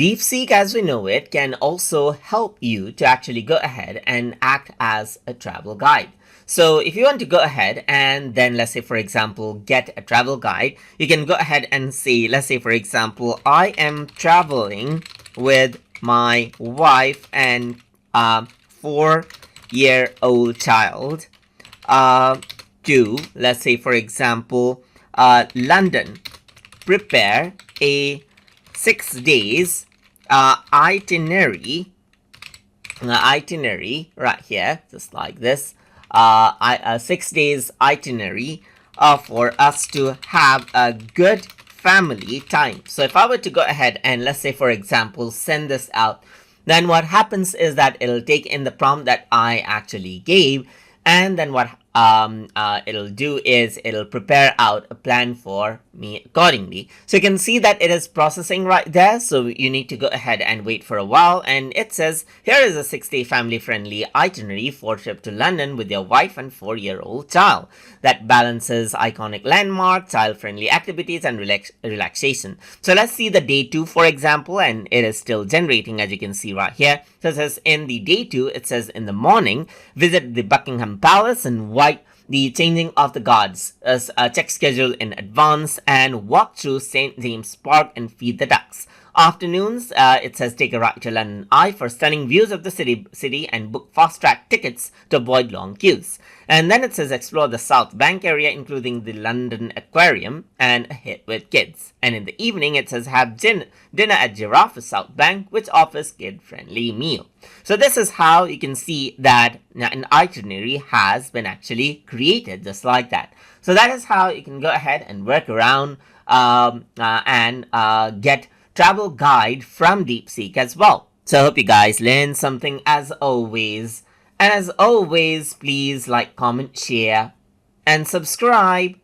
DeepSeek, as we know it, can also help you to actually go ahead and act as a travel guide. So if you want to go ahead and then, let's say, for example, get a travel guide, you can go ahead and say, let's say, for example, I am traveling with my wife and 4-year-old child to, let's say, for example, London. Prepare a 6 days itinerary right here, just like this. 6 days itinerary for us to have a good family time. So if I were to go ahead and, let's say, for example, send this out, then what happens is that it'll take in the prompt that I actually gave, and then what it'll do is it'll prepare out a plan for me accordingly. So you can see that it is processing right there. So you need to go ahead and wait for a while, and it says here is a 6-day family friendly itinerary for trip to London with your wife and 4-year-old child that balances iconic landmarks, child friendly activities, and relaxation. So let's see the day 2, for example, and it is still generating, as you can see right here. So it says in the day 2, it says in the morning, visit the Buckingham Palace and the changing of the guards, check schedule in advance, and walk through St. James Park and feed the ducks. Afternoons, it says take a ride to London Eye for stunning views of the city and book fast-track tickets to avoid long queues. And then it says explore the South Bank area, including the London Aquarium, and a hit with kids. And in the evening, it says have dinner at Giraffe South Bank, which offers kid-friendly meal. So this is how you can see that an itinerary has been actually created, just like that. So that is how you can go ahead and work around and get travel guide from DeepSeek as well. So I hope you guys learned something as always. And as always, please like, comment, share, and subscribe.